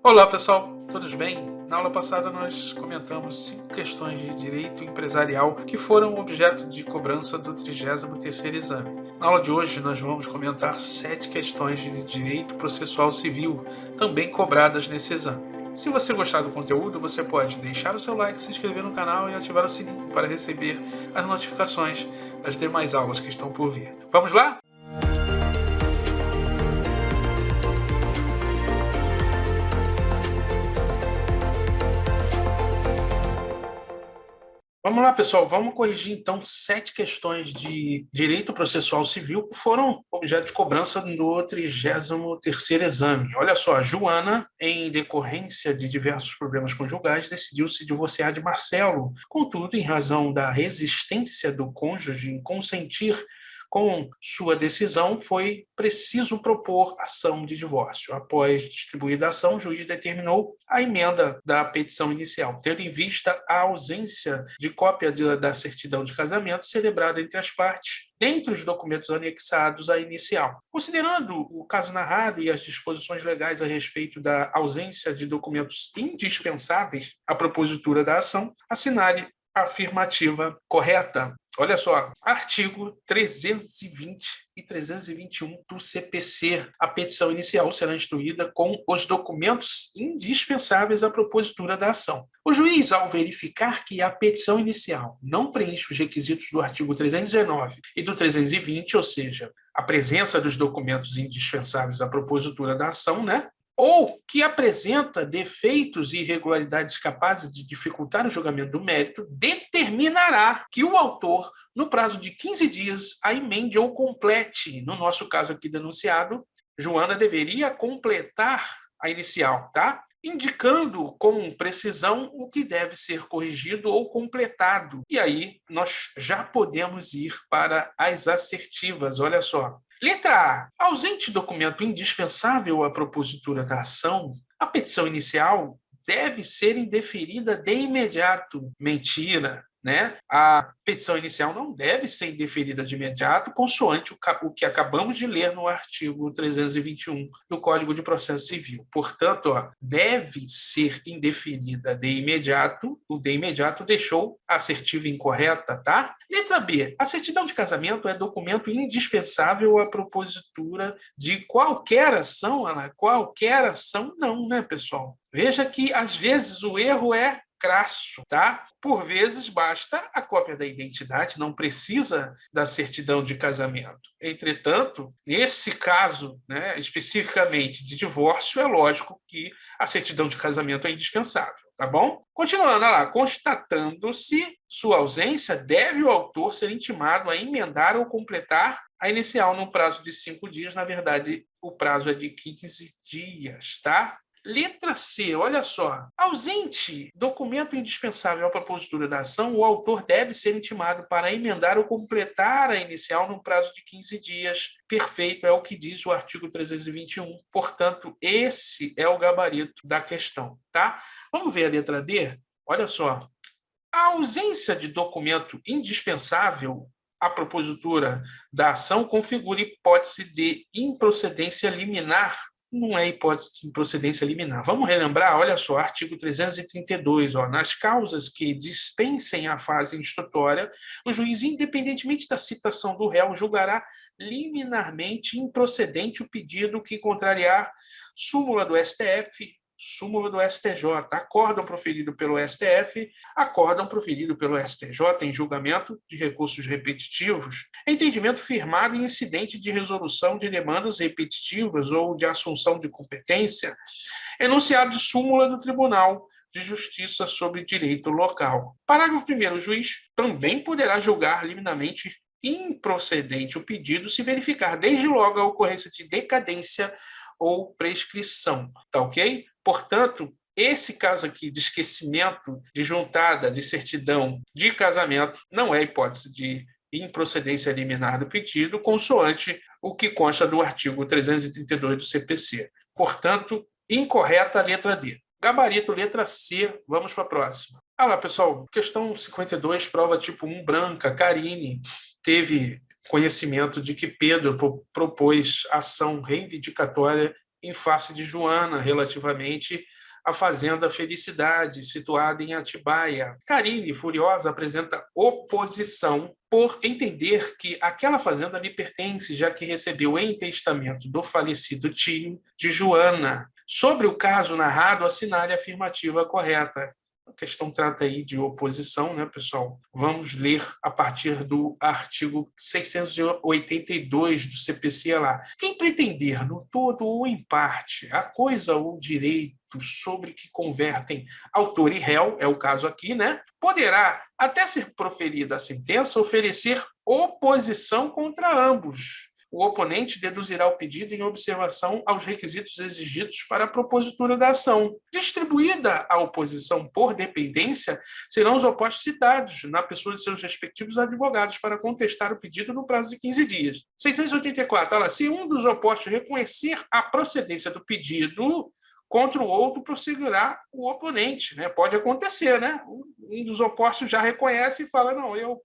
Olá pessoal, tudo bem? Na aula passada nós comentamos 5 questões de direito empresarial que foram objeto de cobrança do 33º exame. Na aula de hoje nós vamos comentar 7 questões de direito processual civil, também cobradas nesse exame. Se você gostar do conteúdo, você pode deixar o seu like, se inscrever no canal e ativar o sininho para receber as notificações das demais aulas que estão por vir. Vamos lá? Vamos lá, pessoal. Vamos corrigir, então, 7 questões de direito processual civil que foram objeto de cobrança no 33º exame. Olha só, a Joana, em decorrência de diversos problemas conjugais, decidiu se divorciar de Marcelo. Contudo, em razão da resistência do cônjuge em consentir com sua decisão, foi preciso propor ação de divórcio. Após distribuída a ação, o juiz determinou a emenda da petição inicial, tendo em vista a ausência de cópia da certidão de casamento celebrada entre as partes, dentre os documentos anexados à inicial. Considerando o caso narrado e as disposições legais a respeito da ausência de documentos indispensáveis à propositura da ação, assinale a afirmativa correta. Olha só, artigo 320 e 321 do CPC. A petição inicial será instruída com os documentos indispensáveis à propositura da ação. O juiz, ao verificar que a petição inicial não preenche os requisitos do artigo 319 e do 320, ou seja, a presença dos documentos indispensáveis à propositura da ação, ou que apresenta defeitos e irregularidades capazes de dificultar o julgamento do mérito, determinará que o autor, no prazo de 15 dias, a emende ou complete. No nosso caso aqui denunciado, Joana deveria completar a inicial, tá? Indicando com precisão o que deve ser corrigido ou completado. E aí nós já podemos ir para as assertivas, olha só. Letra A. Ausente documento indispensável à propositura da ação, a petição inicial deve ser indeferida de imediato. Mentira. A petição inicial não deve ser indeferida de imediato, consoante o que acabamos de ler no artigo 321 do Código de Processo Civil. Portanto, deve ser indeferida de imediato. O de imediato deixou a assertiva incorreta, tá? Letra B. A certidão de casamento é documento indispensável à propositura de qualquer ação, Ana. Qualquer ação não, pessoal? Veja que, às vezes, o erro é crasso, tá? Por vezes basta a cópia da identidade, não precisa da certidão de casamento. Entretanto, nesse caso, especificamente de divórcio, é lógico que a certidão de casamento é indispensável, tá bom? Continuando lá, constatando-se sua ausência, deve o autor ser intimado a emendar ou completar a inicial no prazo de 5 dias. Na verdade, o prazo é de 15 dias, tá? Letra C, olha só. Ausente documento indispensável à propositura da ação, o autor deve ser intimado para emendar ou completar a inicial no prazo de 15 dias. Perfeito, é o que diz o artigo 321. Portanto, esse é o gabarito da questão, tá? Vamos ver a letra D? Olha só. A ausência de documento indispensável à propositura da ação configura hipótese de improcedência liminar. Não é hipótese de improcedência liminar. Vamos relembrar, olha só, artigo 332, nas causas que dispensem a fase instrutória, o juiz, independentemente da citação do réu, julgará liminarmente improcedente o pedido que contrariar súmula do STF, súmula do STJ, acórdão proferido pelo STF, acórdão proferido pelo STJ em julgamento de recursos repetitivos, entendimento firmado em incidente de resolução de demandas repetitivas ou de assunção de competência, enunciado de súmula do Tribunal de Justiça sobre Direito Local. Parágrafo 1º. O juiz também poderá julgar liminarmente improcedente o pedido se verificar desde logo a ocorrência de decadência ou prescrição, tá ok? Portanto, esse caso aqui de esquecimento de juntada de certidão de casamento não é hipótese de improcedência liminar do pedido, consoante o que consta do artigo 332 do CPC. Portanto, incorreta a letra D. Gabarito, letra C. Vamos para a próxima. Lá, pessoal, questão 52, prova tipo 1 branca. Karine teve conhecimento de que Pedro propôs ação reivindicatória em face de Joana, relativamente à Fazenda Felicidade, situada em Atibaia. Carine, furiosa, apresenta oposição por entender que aquela fazenda lhe pertence, já que recebeu em testamento do falecido tio de Joana. Sobre o caso narrado, assinale a afirmativa correta. A questão trata aí de oposição, né, pessoal? Vamos ler a partir do artigo 682 do CPC lá. Quem pretender, no todo ou em parte, a coisa ou direito sobre que convertem autor e réu, é o caso aqui, né? Poderá, até ser proferida a sentença, oferecer oposição contra ambos. O oponente deduzirá o pedido em observação aos requisitos exigidos para a propositura da ação. Distribuída a oposição por dependência, serão os opostos citados, na pessoa de seus respectivos advogados, para contestar o pedido no prazo de 15 dias. 684. Olha, se um dos opostos reconhecer a procedência do pedido, contra o outro prosseguirá o oponente, né? Pode acontecer, né? Um dos opostos já reconhece e fala, não, eu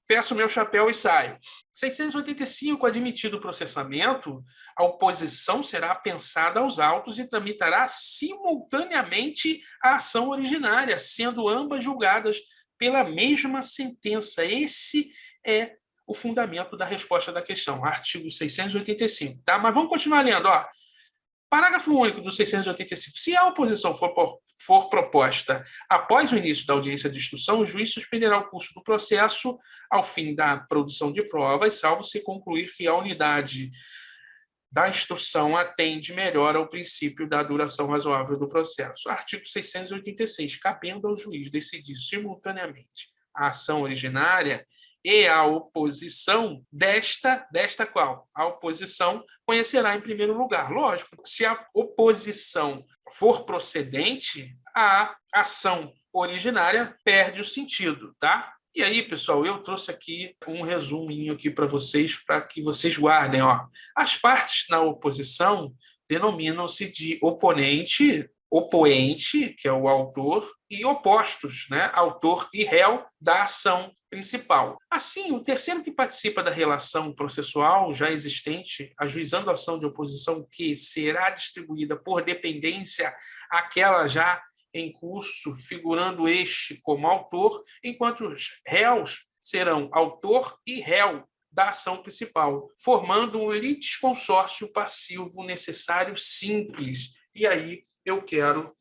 peço meu chapéu e saio. 685, admitido o processamento, a oposição será pensada aos autos e tramitará simultaneamente a ação originária, sendo ambas julgadas pela mesma sentença. Esse é o fundamento da resposta da questão, artigo 685. Tá? Mas vamos continuar lendo, ó. Parágrafo único do 685. Se a oposição for proposta após o início da audiência de instrução, o juiz suspenderá o curso do processo ao fim da produção de provas, salvo se concluir que a unidade da instrução atende melhor ao princípio da duração razoável do processo. Artigo 686. Cabendo ao juiz decidir simultaneamente a ação originária e a oposição desta qual? A oposição conhecerá em primeiro lugar. Lógico, se a oposição for procedente, a ação originária perde o sentido, tá? E aí, pessoal, eu trouxe aqui um resuminho aqui para que vocês guardem, ó. As partes na oposição denominam-se de oponente, opoente, que é o autor, e opostos, né? Autor e réu da ação principal. Assim, o terceiro que participa da relação processual já existente, ajuizando a ação de oposição que será distribuída por dependência àquela já em curso, figurando este como autor, enquanto os réus serão autor e réu da ação principal, formando um litisconsórcio passivo necessário simples. E aí eu quero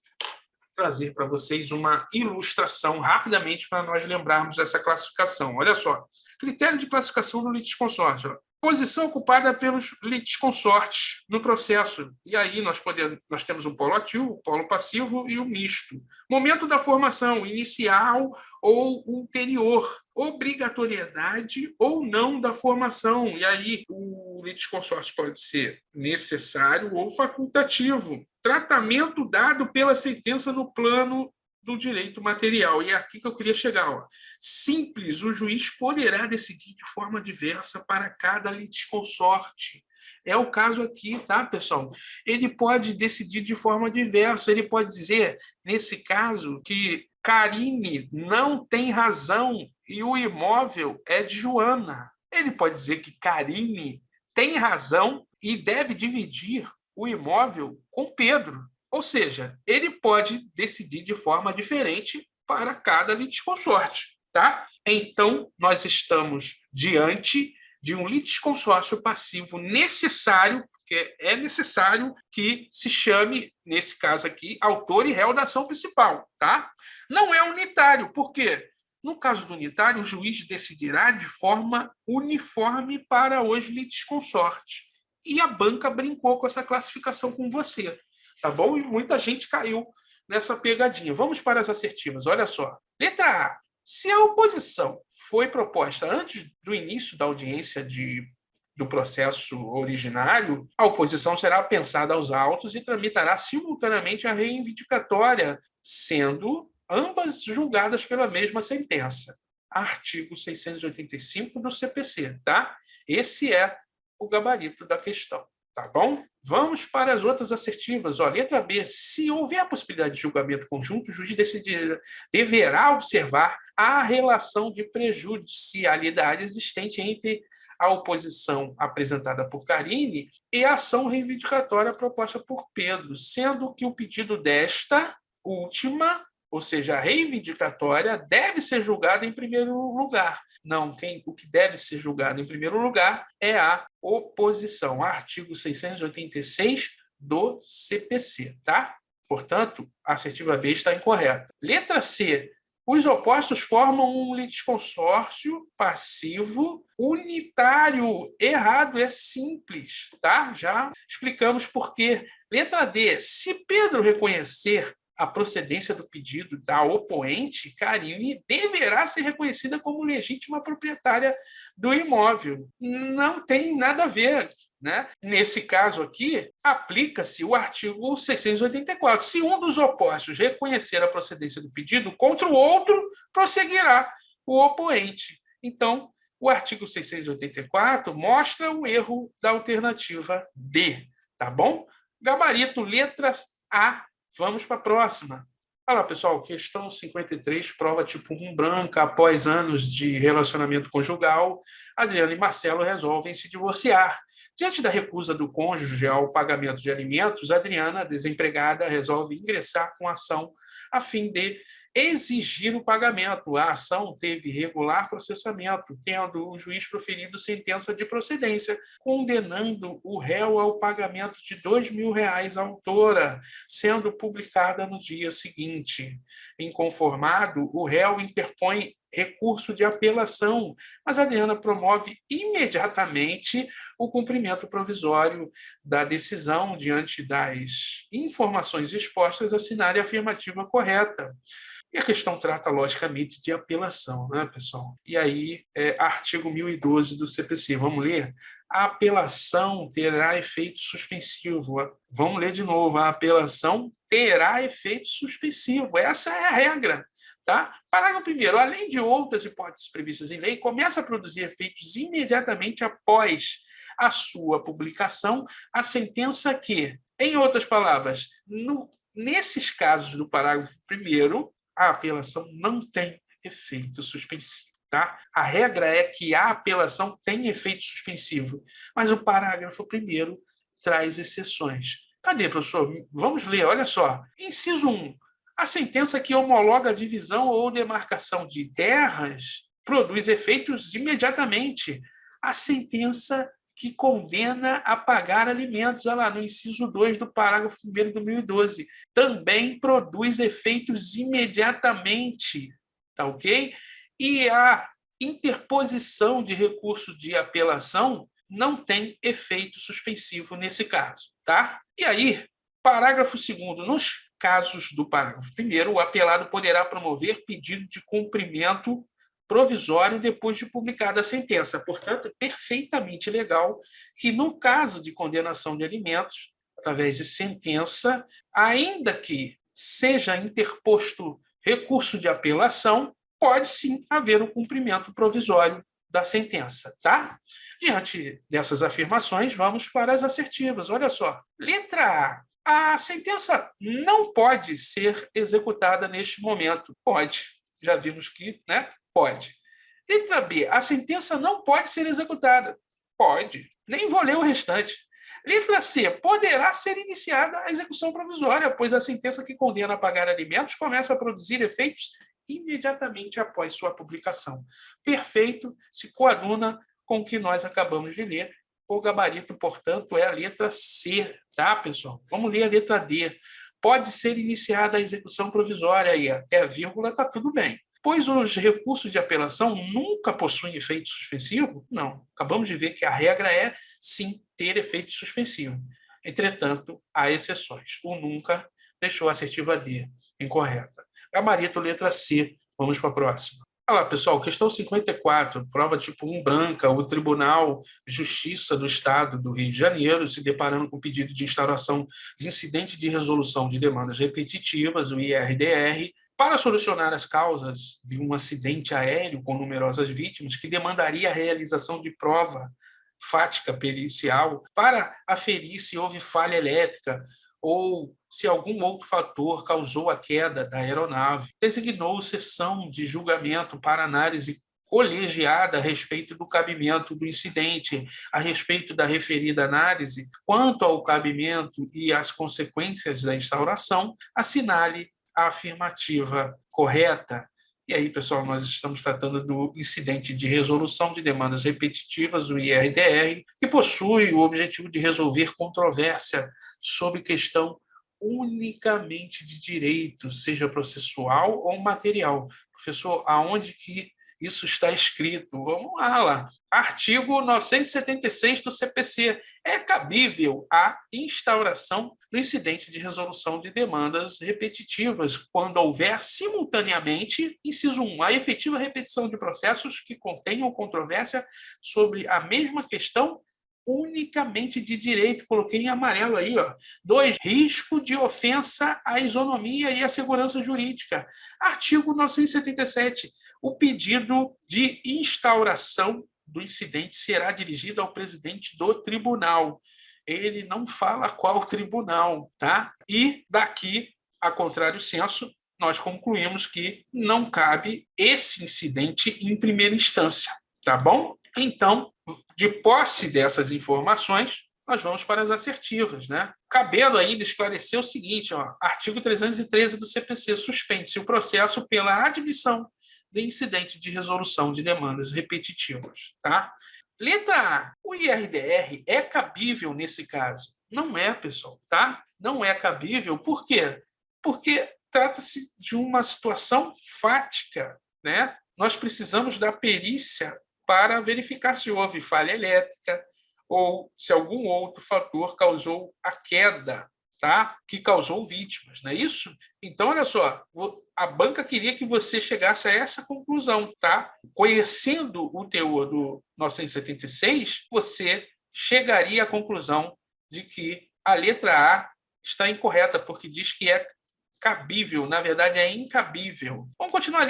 trazer para vocês uma ilustração rapidamente para nós lembrarmos dessa classificação. Olha só, critério de classificação do litisconsórcio. Posição ocupada pelos litisconsortes no processo. E aí nós temos um polo ativo, o polo passivo e o misto. Momento da formação, inicial ou ulterior. Obrigatoriedade ou não da formação. E aí o litisconsórcio pode ser necessário ou facultativo. Tratamento dado pela sentença no plano do direito material. E é aqui que eu queria chegar. Ó. Simples, o juiz poderá decidir de forma diversa para cada litisconsorte. É o caso aqui, tá, pessoal? Ele pode decidir de forma diversa. Ele pode dizer, nesse caso, que Carine não tem razão e o imóvel é de Joana. Ele pode dizer que Carine tem razão e deve dividir o imóvel com Pedro. Ou seja, ele pode decidir de forma diferente para cada litisconsorte, tá? Então, nós estamos diante de um litisconsórcio passivo necessário, porque é necessário que se chame, nesse caso aqui, autor e réu da ação principal, tá? Não é unitário, por quê? No caso do unitário, o juiz decidirá de forma uniforme para os litisconsortes. E a banca brincou com essa classificação com você. Tá bom? E muita gente caiu nessa pegadinha. Vamos para as assertivas. Olha só. Letra A. Se a oposição foi proposta antes do início da audiência do processo originário, a oposição será pensada aos autos e tramitará simultaneamente a reivindicatória, sendo ambas julgadas pela mesma sentença. Artigo 685 do CPC, tá? Esse é o gabarito da questão. Tá bom? Vamos para as outras assertivas. Ó, letra B. Se houver a possibilidade de julgamento conjunto, o juiz deverá observar a relação de prejudicialidade existente entre a oposição apresentada por Karine e a ação reivindicatória proposta por Pedro, sendo que o pedido desta última, ou seja, a reivindicatória, deve ser julgado em primeiro lugar. Não, o que deve ser julgado em primeiro lugar é a oposição, artigo 686 do CPC, tá? Portanto, a assertiva B está incorreta. Letra C. Os opostos formam um litisconsórcio passivo unitário. Errado, é simples, tá? Já explicamos por quê. Letra D. Se Pedro reconhecer a procedência do pedido da opoente, Karine deverá ser reconhecida como legítima proprietária do imóvel. Não tem nada a ver, né? Nesse caso aqui, aplica-se o artigo 684. Se um dos opostos reconhecer a procedência do pedido, contra o outro prosseguirá o opoente. Então, o artigo 684 mostra o erro da alternativa D, tá bom? Gabarito, letras A. Vamos para a próxima. Olha lá, pessoal, questão 53, prova tipo 1 branca. Após anos de relacionamento conjugal, Adriana e Marcelo resolvem se divorciar. Diante da recusa do cônjuge ao pagamento de alimentos, Adriana, desempregada, resolve ingressar com ação a fim de exigir o pagamento. A ação teve regular processamento, tendo o juiz proferido sentença de procedência, condenando o réu ao pagamento de R$ 2.000 à autora, sendo publicada no dia seguinte. Inconformado, o réu interpõe recurso de apelação, mas Adriana promove imediatamente o cumprimento provisório da decisão diante das informações expostas, assinar a afirmativa correta. E a questão trata, logicamente, de apelação, né, pessoal? E aí, artigo 1012 do CPC. Vamos ler? A apelação terá efeito suspensivo. Vamos ler de novo. A apelação terá efeito suspensivo. Essa é a regra. Tá? Parágrafo 1º. Além de outras hipóteses previstas em lei, começa a produzir efeitos imediatamente após a sua publicação a sentença que, em outras palavras, nesses casos do parágrafo 1º, a apelação não tem efeito suspensivo. Tá? A regra é que a apelação tem efeito suspensivo, mas o parágrafo 1º traz exceções. Cadê, professor? Vamos ler, olha só. Inciso 1. A sentença que homologa a divisão ou demarcação de terras produz efeitos imediatamente. A sentença que condena a pagar alimentos, olha lá, no inciso 2 do parágrafo 1º de 1012, também produz efeitos imediatamente, tá ok? E a interposição de recurso de apelação não tem efeito suspensivo nesse caso, tá? E aí, parágrafo 2º, nos casos do parágrafo 1º, o apelado poderá promover pedido de cumprimento provisório depois de publicada a sentença. Portanto, é perfeitamente legal que, no caso de condenação de alimentos, através de sentença, ainda que seja interposto recurso de apelação, pode sim haver o cumprimento provisório da sentença, tá? Diante dessas afirmações, vamos para as assertivas. Olha só. Letra A. A sentença não pode ser executada neste momento. Pode. Já vimos que, né? Pode. Letra B. A sentença não pode ser executada. Pode. Nem vou ler o restante. Letra C. Poderá ser iniciada a execução provisória, pois a sentença que condena a pagar alimentos começa a produzir efeitos imediatamente após sua publicação. Perfeito, se coaduna com o que nós acabamos de ler. O gabarito, portanto, é a letra C, tá, pessoal? Vamos ler a letra D. Pode ser iniciada a execução provisória aí, até a vírgula está tudo bem. Pois os recursos de apelação nunca possuem efeito suspensivo? Não. Acabamos de ver que a regra é, sim, ter efeito suspensivo. Entretanto, há exceções. O nunca deixou a assertiva D incorreta. Gabarito, letra C. Vamos para a próxima. Olha lá, pessoal, questão 54, prova tipo 1 branca. O Tribunal de Justiça do Estado do Rio de Janeiro, se deparando com o pedido de instauração de incidente de resolução de demandas repetitivas, o IRDR, para solucionar as causas de um acidente aéreo com numerosas vítimas, que demandaria a realização de prova fática pericial para aferir se houve falha elétrica ou se algum outro fator causou a queda da aeronave. Designou sessão de julgamento para análise colegiada a respeito do cabimento do incidente, a respeito da referida análise, quanto ao cabimento e às consequências da instauração, assinale a afirmativa correta. E aí, pessoal, nós estamos tratando do incidente de resolução de demandas repetitivas, o IRDR, que possui o objetivo de resolver controvérsia sobre questão unicamente de direito, seja processual ou material. Professor, aonde que isso está escrito? Vamos lá. Artigo 976 do CPC. É cabível a instauração do incidente de resolução de demandas repetitivas quando houver simultaneamente, inciso 1, a efetiva repetição de processos que contenham controvérsia sobre a mesma questão unicamente de direito. Coloquei em amarelo aí, ó. 2, risco de ofensa à isonomia e à segurança jurídica. Artigo 977. O pedido de instauração do incidente será dirigido ao presidente do tribunal. Ele não fala qual tribunal, tá? E daqui, a contrário senso, nós concluímos que não cabe esse incidente em primeira instância, tá bom? Então, de posse dessas informações, nós vamos para as assertivas, né? Cabendo ainda esclarecer o seguinte, ó, artigo 313 do CPC, suspende-se o processo pela admissão de incidente de resolução de demandas repetitivas, tá? Letra A, o IRDR é cabível nesse caso? Não é, pessoal, tá? Não é cabível, por quê? Porque trata-se de uma situação fática, né? Nós precisamos da perícia para verificar se houve falha elétrica ou se algum outro fator causou a queda, tá? Que causou vítimas, não é isso? Então, olha só, a banca queria que você chegasse a essa conclusão, tá? Conhecendo o teor do 976, você chegaria à conclusão de que a letra A está incorreta, porque diz que é cabível, na verdade é incabível. Vamos continuar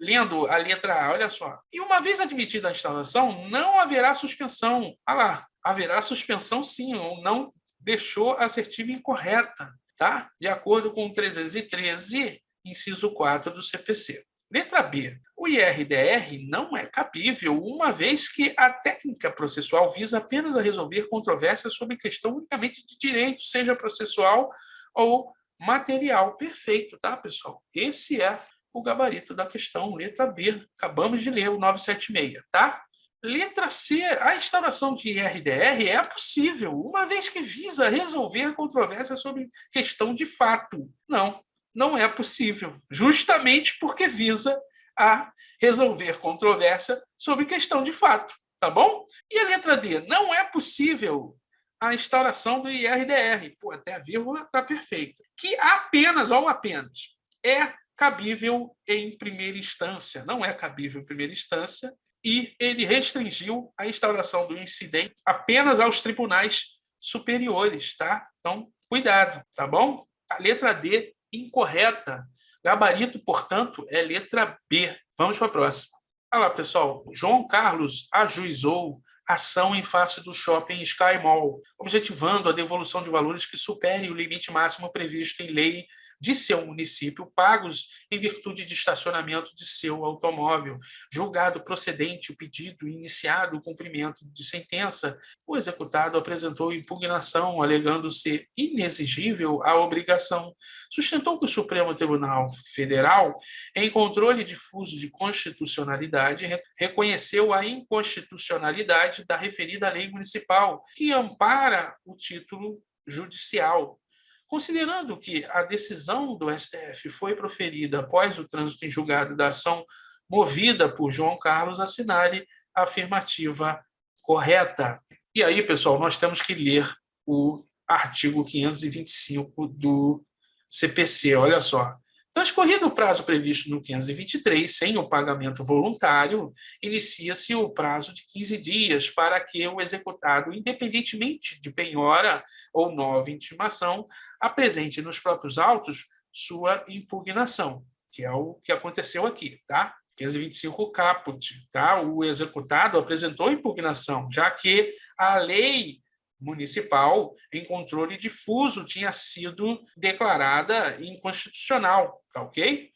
lendo a letra A, olha só. E uma vez admitida a instalação, não haverá suspensão. Olha lá, haverá suspensão sim, ou não deixou a assertiva incorreta, tá? De acordo com o 313, inciso 4 do CPC. Letra B. O IRDR não é cabível, uma vez que a técnica processual visa apenas a resolver controvérsias sobre questão unicamente de direito, seja processual ou material. Perfeito, tá, pessoal? Esse é o gabarito da questão, letra B. Acabamos de ler o 976, tá? Letra C, a instauração de IRDR é possível, uma vez que visa resolver controvérsia sobre questão de fato. Não, não é possível, justamente porque visa a resolver controvérsia sobre questão de fato, tá bom? E a letra D, não é possível a instauração do IRDR. Pô, até a vírgula está perfeito. Que apenas, ou apenas, é cabível em primeira instância. Não é cabível em primeira instância, e ele restringiu a instauração do incidente apenas aos tribunais superiores, tá? Então, cuidado, tá bom? A letra D, incorreta. Gabarito, portanto, é letra B. Vamos para a próxima. Olha lá, pessoal. João Carlos ajuizou ação em face do shopping Sky Mall, objetivando a devolução de valores que superem o limite máximo previsto em lei de seu município, pagos em virtude de estacionamento de seu automóvel. Julgado procedente o pedido e iniciado o cumprimento de sentença, o executado apresentou impugnação, alegando ser inexigível a obrigação. Sustentou que o Supremo Tribunal Federal, em controle difuso de constitucionalidade, reconheceu a inconstitucionalidade da referida lei municipal, que ampara o título judicial. Considerando que a decisão do STF foi proferida após o trânsito em julgado da ação movida por João Carlos, assinale a afirmativa correta. E aí, pessoal, nós temos que ler o artigo 525 do CPC. Olha só. Transcorrido o prazo previsto no 523, sem o pagamento voluntário, inicia-se o prazo de 15 dias para que o executado, independentemente de penhora ou nova intimação, apresente nos próprios autos sua impugnação, que é o que aconteceu aqui, tá? 525 caput, tá? O executado apresentou impugnação, já que a lei municipal em controle difuso tinha sido declarada inconstitucional, tá ok?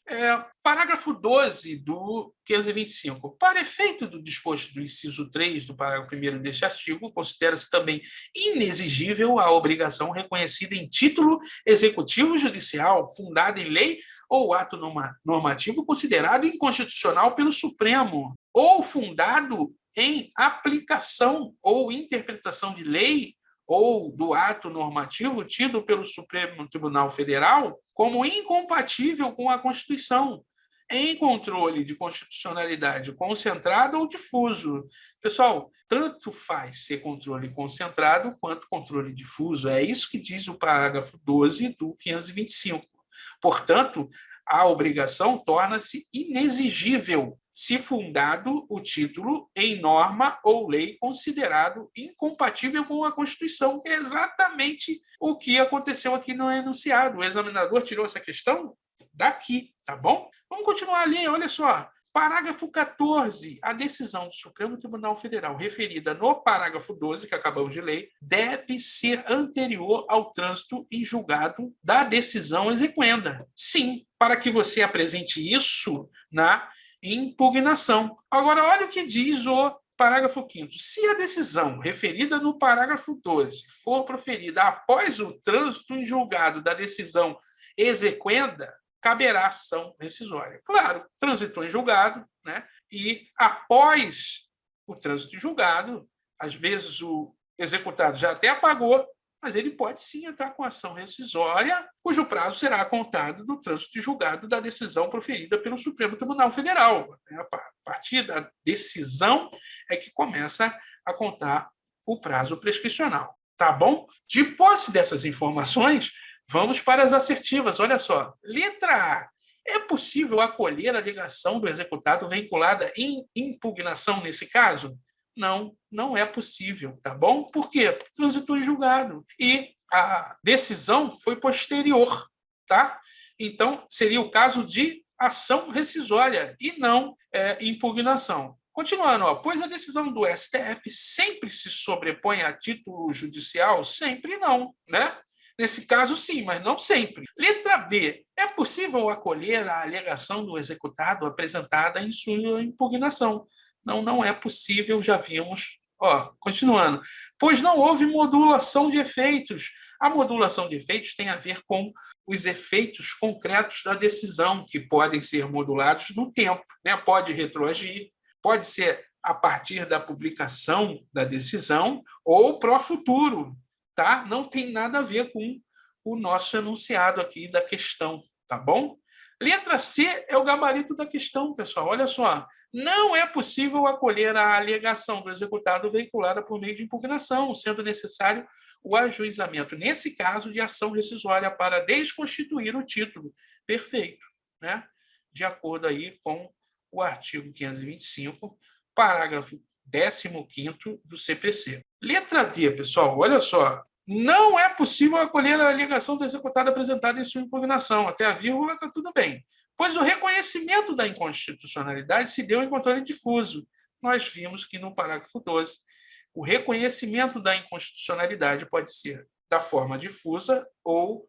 Parágrafo 12 do 525. Para efeito do disposto do inciso 3 do parágrafo 1º deste artigo, considera-se também inexigível a obrigação reconhecida em título executivo judicial, fundada em lei ou ato normativo considerado inconstitucional pelo Supremo, ou fundado em aplicação ou interpretação de lei ou do ato normativo tido pelo Supremo Tribunal Federal como incompatível com a Constituição, em controle de constitucionalidade concentrado ou difuso. Pessoal, tanto faz ser controle concentrado quanto controle difuso. É isso que diz o parágrafo 12 do 525. Portanto, a obrigação torna-se inexigível se fundado o título em norma ou lei considerado incompatível com a Constituição, que é exatamente o que aconteceu aqui no enunciado. O examinador tirou essa questão daqui, tá bom? Vamos continuar ali, olha só. Parágrafo 14. A decisão do Supremo Tribunal Federal referida no parágrafo 12, que acabamos de ler, deve ser anterior ao trânsito em julgado da decisão exequenda. Sim, para que você apresente isso na impugnação. Agora, olha o que diz o parágrafo 5º. Se a decisão referida no parágrafo 12 for proferida após o trânsito em julgado da decisão exequenda, caberá ação rescisória. Claro, transitou em julgado, né? E após o trânsito em julgado, às vezes o executado já até apagou, mas ele pode sim entrar com ação rescisória, cujo prazo será contado do trânsito de julgado da decisão proferida pelo Supremo Tribunal Federal. A partir da decisão é que começa a contar o prazo prescricional. Tá bom? De posse dessas informações, vamos para as assertivas. Olha só. Letra A. É possível acolher a alegação do executado vinculada em impugnação nesse caso? Não, não é possível, tá bom? Por quê? Porque transitou em julgado. E a decisão foi posterior, tá? Então, seria o caso de ação rescisória e não impugnação. Continuando, pois a decisão do STF sempre se sobrepõe a título judicial? Sempre não, né? Nesse caso, sim, mas não sempre. Letra B. É possível acolher a alegação do executado apresentada em sua impugnação? Não, não é possível, já vimos. Continuando. Pois não houve modulação de efeitos. A modulação de efeitos tem a ver com os efeitos concretos da decisão, que podem ser modulados no tempo, né? Pode retroagir, pode ser a partir da publicação da decisão ou para o futuro. Tá? Não tem nada a ver com o nosso enunciado aqui da questão, tá bom? Letra C é o gabarito da questão, pessoal. Olha só. Não é possível acolher a alegação do executado veiculada por meio de impugnação, sendo necessário o ajuizamento, nesse caso, de ação rescisória para desconstituir o título. Perfeito, né? De acordo aí com o artigo 525, parágrafo 15º do CPC. Letra D, pessoal, olha só. Não é possível acolher a alegação do executado apresentada em sua impugnação. Até a vírgula está tudo bem. Pois o reconhecimento da inconstitucionalidade se deu em controle difuso. Nós vimos que no parágrafo 12, o reconhecimento da inconstitucionalidade pode ser da forma difusa ou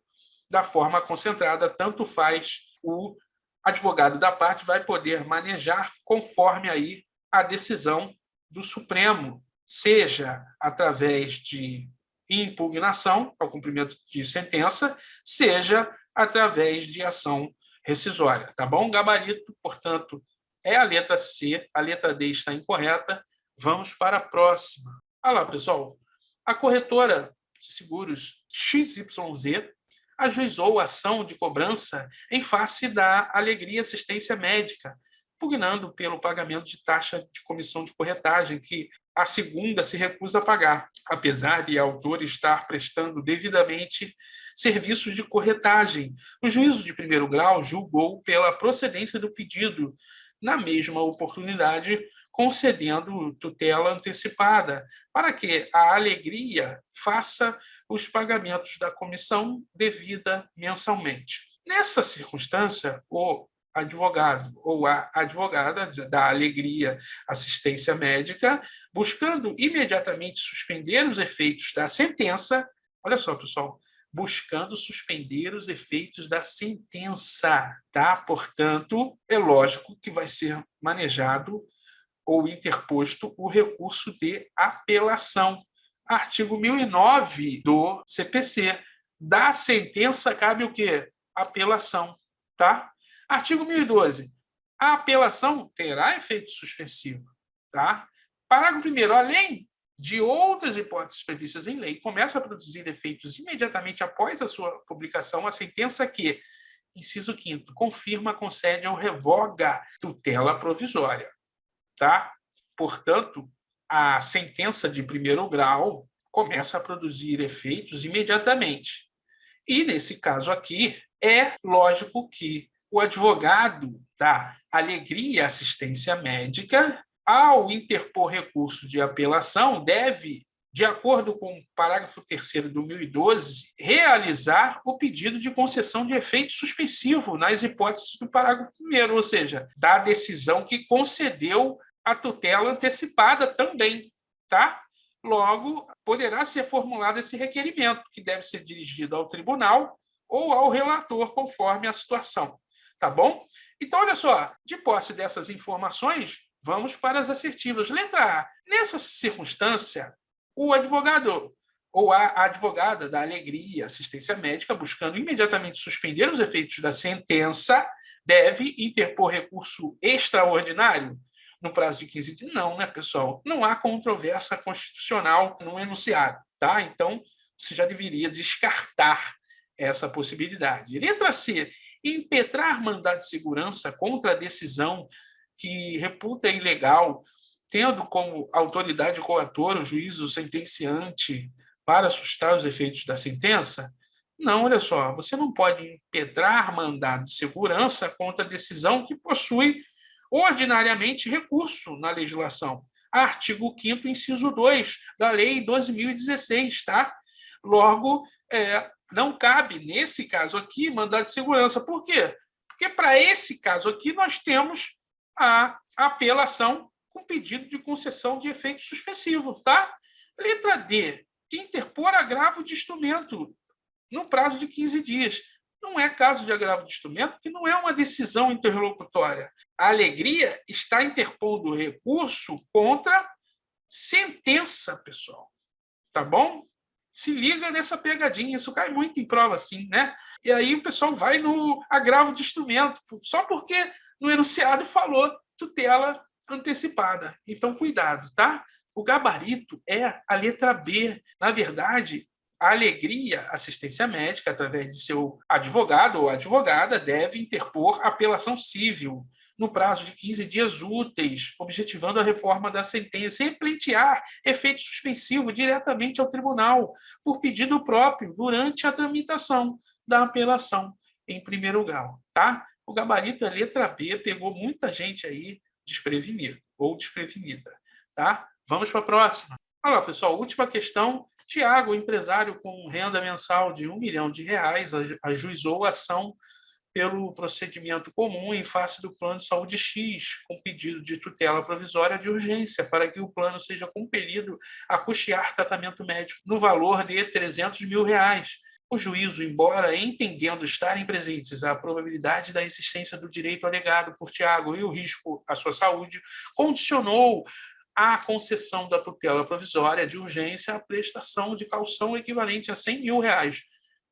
da forma concentrada, tanto faz. O advogado da parte vai poder manejar conforme aí a decisão do Supremo, seja através de impugnação ao cumprimento de sentença, seja através de ação rescisória, tá bom? Gabarito, portanto, é a letra C, a letra D está incorreta. Vamos para a próxima. Olha lá, pessoal. A corretora de seguros XYZ ajuizou a ação de cobrança em face da Alegria Assistência Médica, pugnando pelo pagamento de taxa de comissão de corretagem, que a segunda se recusa a pagar, apesar de a autora estar prestando devidamente serviços de corretagem. O juízo de primeiro grau julgou pela procedência do pedido, na mesma oportunidade, concedendo tutela antecipada, para que a Alegria faça os pagamentos da comissão devida mensalmente. Nessa circunstância, o advogado ou a advogada da Alegria Assistência Médica, buscando imediatamente suspender os efeitos da sentença. Olha só, pessoal, buscando suspender os efeitos da sentença, tá? Portanto, é lógico que vai ser manejado ou interposto o recurso de apelação. Artigo 1009 do CPC. Da sentença cabe o quê? Apelação, tá? Artigo 1012. A apelação terá efeito suspensivo, tá? Parágrafo 1º. Além de outras hipóteses previstas em lei, começa a produzir efeitos imediatamente após a sua publicação a sentença que, inciso 5º, confirma, concede ou revoga tutela provisória, tá? Portanto, a sentença de primeiro grau começa a produzir efeitos imediatamente. E, nesse caso aqui, é lógico que o advogado da Alegria Assistência Médica, ao interpor recurso de apelação, deve, de acordo com o parágrafo 3º do 1012, realizar o pedido de concessão de efeito suspensivo nas hipóteses do parágrafo 1º, ou seja, da decisão que concedeu a tutela antecipada também, tá? Logo, poderá ser formulado esse requerimento, que deve ser dirigido ao tribunal ou ao relator, conforme a situação. Tá bom? Então, olha só, de posse dessas informações, vamos para as assertivas. Letra A. Nessa circunstância, o advogado ou a advogada da Alegria Assistência Médica, buscando imediatamente suspender os efeitos da sentença, deve interpor recurso extraordinário no prazo de 15 dias? Não, né, pessoal? Não há controvérsia constitucional no enunciado, tá? Então, você já deveria descartar essa possibilidade. Letra C. Impetrar mandado de segurança contra a decisão que reputa ilegal, tendo como autoridade coatora o juízo sentenciante para sustar os efeitos da sentença? Não, olha só, você não pode impetrar mandado de segurança contra a decisão que possui ordinariamente recurso na legislação. Artigo 5º, inciso 2 da Lei 12.016, tá? Logo, não cabe, nesse caso aqui, mandado de segurança. Por quê? Porque, para esse caso aqui, nós temos a apelação com pedido de concessão de efeito suspensivo, tá? Letra D. Interpor agravo de instrumento no prazo de 15 dias. Não é caso de agravo de instrumento, porque não é uma decisão interlocutória. A Alegria está interpondo recurso contra sentença, pessoal. Tá bom? Se liga nessa pegadinha, isso cai muito em prova, assim, né? E aí o pessoal vai no agravo de instrumento, só porque no enunciado falou tutela antecipada. Então, cuidado, tá? O gabarito é a letra B. Na verdade, a Alegria Assistência Médica, através de seu advogado ou advogada, deve interpor apelação civil no prazo de 15 dias úteis, objetivando a reforma da sentença e pleitear efeito suspensivo diretamente ao tribunal, por pedido próprio, durante a tramitação da apelação em primeiro grau. Tá? O gabarito é letra B, pegou muita gente aí desprevenida ou desprevenida. Tá? Vamos para a próxima. Olha lá, pessoal, última questão. Tiago, empresário com renda mensal de R$ 1 milhão, ajuizou a ação pelo procedimento comum em face do plano de saúde X, com pedido de tutela provisória de urgência, para que o plano seja compelido a custear tratamento médico no valor de R$ 300 mil. O juízo, embora entendendo estarem presentes a probabilidade da existência do direito alegado por Tiago e o risco à sua saúde, condicionou a concessão da tutela provisória de urgência à prestação de caução equivalente a R$ 100 mil,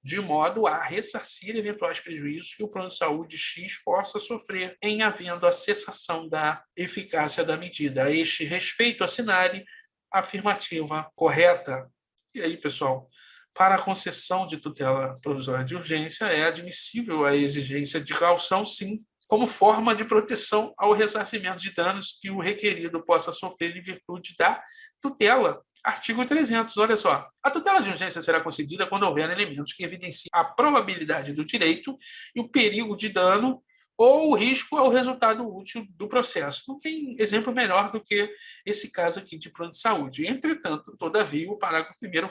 de modo a ressarcir eventuais prejuízos que o plano de saúde X possa sofrer em havendo a cessação da eficácia da medida. A este respeito, assinale a afirmativa correta. E aí, pessoal, para a concessão de tutela provisória de urgência, é admissível a exigência de caução, sim, como forma de proteção ao ressarcimento de danos que o requerido possa sofrer em virtude da tutela. Artigo 300, olha só. A tutela de urgência será concedida quando houver elementos que evidenciem a probabilidade do direito e o perigo de dano ou o risco ao resultado útil do processo. Não tem exemplo melhor do que esse caso aqui de plano de saúde. Entretanto, todavia, o parágrafo 1º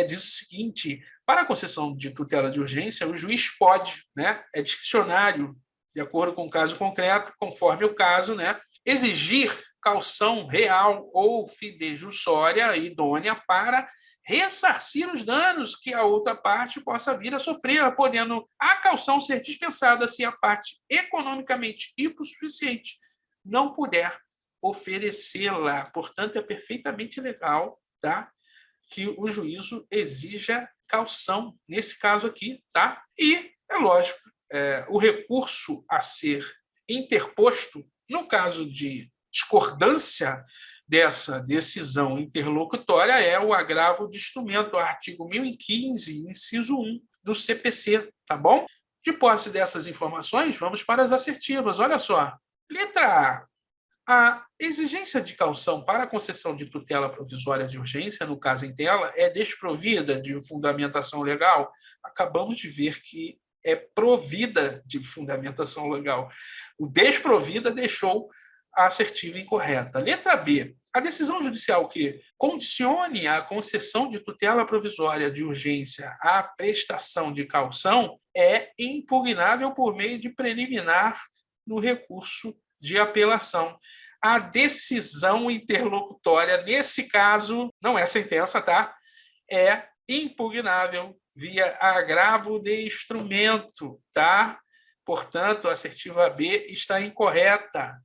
diz o seguinte: para a concessão de tutela de urgência, o juiz pode, é discricionário, de acordo com o caso concreto, conforme o caso, né? Exigir caução real ou fidejussória idônea para ressarcir os danos que a outra parte possa vir a sofrer, podendo a caução ser dispensada se a parte economicamente hipossuficiente não puder oferecê-la. Portanto, é perfeitamente legal, tá, que o juízo exija caução nesse caso aqui, tá? E é lógico, o recurso a ser interposto no caso de discordância dessa decisão interlocutória é o agravo de instrumento, artigo 1015, inciso 1 do CPC, tá bom? De posse dessas informações, vamos para as assertivas. Olha só. Letra A. A exigência de caução para a concessão de tutela provisória de urgência, no caso em tela, é desprovida de fundamentação legal? Acabamos de ver que é provida de fundamentação legal. O desprovida deixou a assertiva incorreta. Letra B. A decisão judicial que condicione a concessão de tutela provisória de urgência à prestação de caução é impugnável por meio de preliminar no recurso de apelação. A decisão interlocutória, nesse caso, não é sentença, tá? É impugnável via agravo de instrumento, tá? Portanto, a assertiva B está incorreta.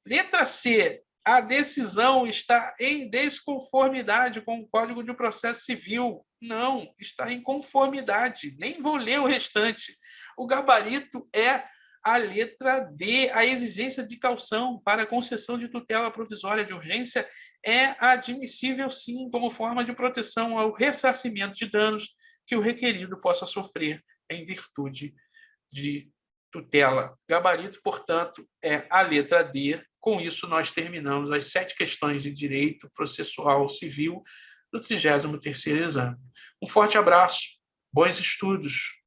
Letra C. A decisão está em desconformidade com o Código de Processo Civil. Não, está em conformidade. Nem vou ler o restante. O gabarito é a letra D. A exigência de caução para a concessão de tutela provisória de urgência é admissível, sim, como forma de proteção ao ressarcimento de danos que o requerido possa sofrer em virtude de tutela. Gabarito, portanto, é a letra D. Com isso, nós terminamos as 7 questões de direito processual civil do 33º exame. Um forte abraço, bons estudos.